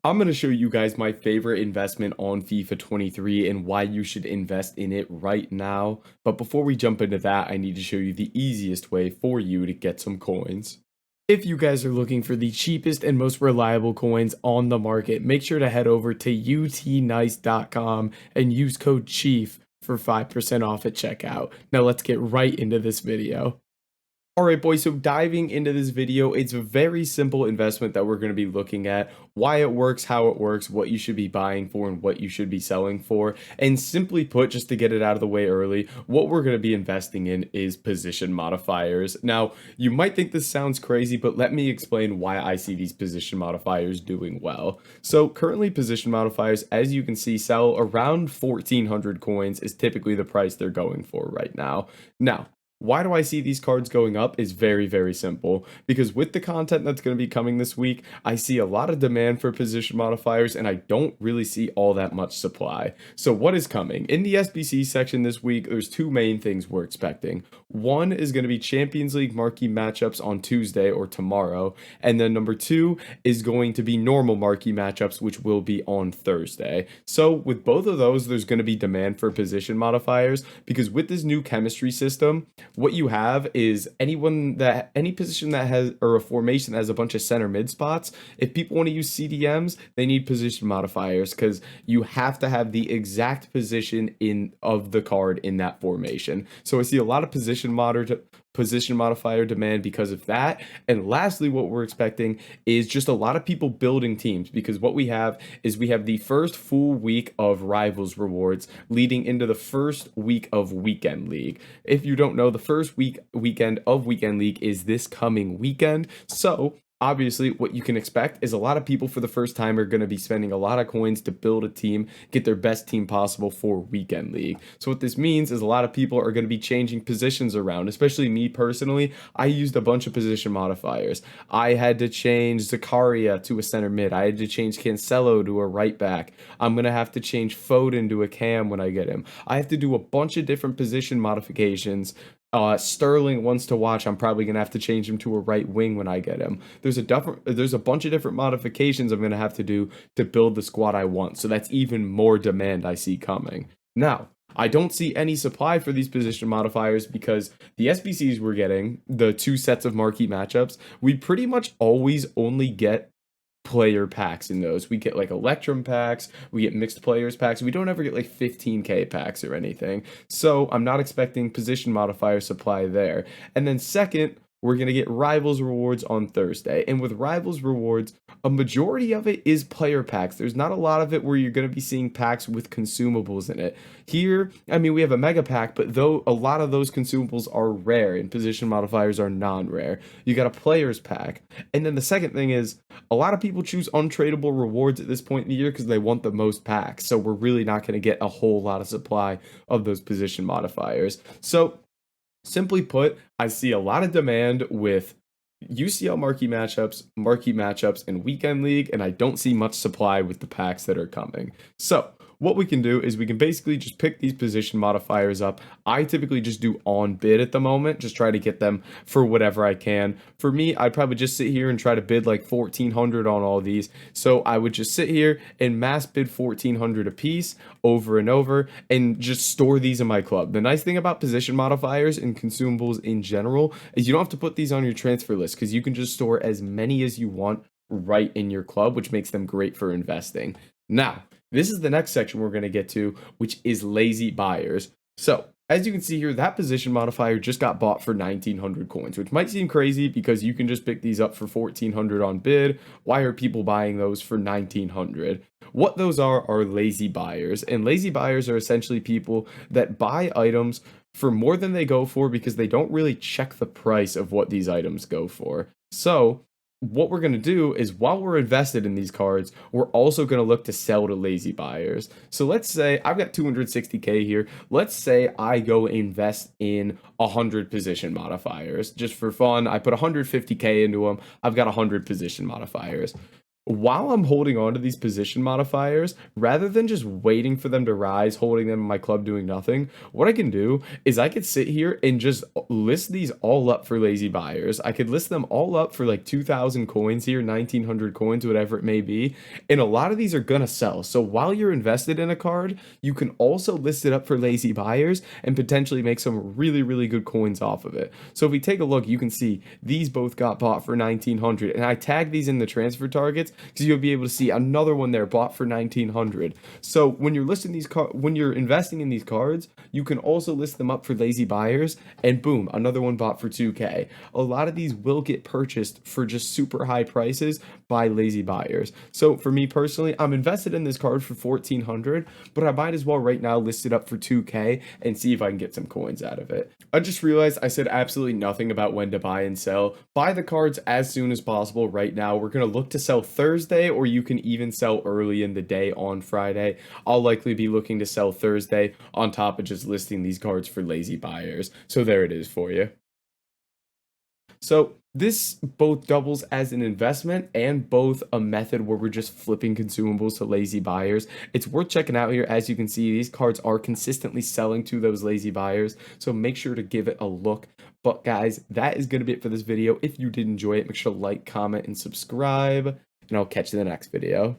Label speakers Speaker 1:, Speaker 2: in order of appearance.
Speaker 1: I'm going to show you guys my favorite investment on FIFA 23 and why you should invest in it right now. But before we jump into that, I need to show you the easiest way for you to get some coins. If you guys are looking for the cheapest and most reliable coins on the market, make sure to head over to utnice.com and use code CHIEF for 5% off at checkout. Now let's get right into this video. Alright boys, so diving into this video, it's a very simple investment that we're going to be looking at, why it works, how it works, what you should be buying for, and what you should be selling for. And simply put, just to get it out of the way early, what we're going to be investing in is position modifiers. Now, you might think this sounds crazy, but let me explain why I see these position modifiers doing well. So currently position modifiers, as you can see, sell around 1,400 coins is typically the price they're going for right now. Now, why do I see these cards going up is very, very simple. Because with the content that's going to be coming this week, I see a lot of demand for position modifiers and I don't really see all that much supply. So what is coming? In the SBC section this week, there's two main things we're expecting. One is going to be Champions League marquee matchups on Tuesday or tomorrow. And then number two is going to be normal marquee matchups, which will be on Thursday. So with both of those, there's going to be demand for position modifiers because with this new chemistry system, what you have is any position that has or a formation that has a bunch of center mid spots. If people want to use CDMs, they need position modifiers because you have to have the exact position in of the card in that formation. So I see a lot of position modifier demand because of that. And lastly, what we're expecting is just a lot of people building teams because what we have is we have the first full week of rivals rewards leading into the first week of weekend league. If you don't know, the first weekend of weekend league is this coming weekend. So obviously, what you can expect is a lot of people for the first time are going to be spending a lot of coins to build a team, get their best team possible for Weekend League. So what this means is a lot of people are going to be changing positions around, especially me personally. I used a bunch of position modifiers. I had to change Zakaria to a center mid. I had to change Cancelo to a right back. I'm going to have to change Foden to a cam when I get him. I have to do a bunch of different position modifications. Sterling wants to watch. I'm probably gonna have to change him to a right wing when I get him. There's a bunch of different modifications I'm gonna have to do to build the squad I want. So that's even more demand I see coming. Now, I don't see any supply for these position modifiers because the SBCs we're getting, the two sets of marquee matchups, we pretty much always only get player packs in those. We get like Electrum packs, we get mixed players packs. We don't ever get like 15k packs or anything. So I'm not expecting position modifier supply there. And then second, we're going to get Rivals rewards on Thursday. And with Rivals rewards, a majority of it is player packs. There's not a lot of it where you're going to be seeing packs with consumables in it. Here, I mean, we have a mega pack, but though a lot of those consumables are rare and position modifiers are non-rare, you got a players pack. And then the second thing is a lot of people choose untradeable rewards at this point in the year because they want the most packs. So we're really not going to get a whole lot of supply of those position modifiers. So simply put, I see a lot of demand with UCL marquee matchups, and weekend league, and I don't see much supply with the packs that are coming. So what we can do is we can basically just pick these position modifiers up. I typically just do on bid at the moment, just try to get them for whatever I can. For me, I'd probably just sit here and try to bid like 1,400 on all these. So I would just sit here and mass bid 1,400 a piece over and over and just store these in my club. The nice thing about position modifiers and consumables in general is you don't have to put these on your transfer list because you can just store as many as you want right in your club, which makes them great for investing. Now, this is the next section we're going to get to, which is lazy buyers. So, as you can see here, that position modifier just got bought for 1,900 coins, which might seem crazy because you can just pick these up for 1,400 on bid. Why are people buying those for 1,900? What those are lazy buyers, and lazy buyers are essentially people that buy items for more than they go for because they don't really check the price of what these items go for. So, what we're going to do is while we're invested in these cards, we're also going to look to sell to lazy buyers. So let's say I've got 260k here. Let's say I go invest in 100 position modifiers just for fun. I put 150k into them. I've got 100 position modifiers. While I'm holding on to these position modifiers, rather than just waiting for them to rise, holding them in my club doing nothing, what I can do is I could sit here and just list these all up for lazy buyers. I could list them all up for like 2,000 coins here, 1,900 coins, whatever it may be. And a lot of these are gonna sell. So while you're invested in a card, you can also list it up for lazy buyers and potentially make some really, really good coins off of it. So if we take a look, you can see these both got bought for 1,900, and I tagged these in the transfer targets because you'll be able to see another one there bought for 1,900. So when you're listing these when you're investing in these cards, you can also list them up for lazy buyers, and boom, another one bought for 2K. A lot of these will get purchased for just super high prices by lazy buyers. So for me personally, I'm invested in this card for 1,400, but I might as well right now list it up for 2K and see if I can get some coins out of it. I just realized I said absolutely nothing about when to buy and sell. Buy the cards as soon as possible right now. We're going to look to sell Thursday, or you can even sell early in the day on Friday. I'll likely be looking to sell Thursday on top of just listing these cards for lazy buyers. So there it is for you. So this both doubles as an investment and both a method where we're just flipping consumables to lazy buyers. It's worth checking out here. As you can see, these cards are consistently selling to those lazy buyers, so make sure to give it a look. But guys, that is going to be it for this video. If you did enjoy it, make sure to like, comment, and subscribe, and I'll catch you in the next video.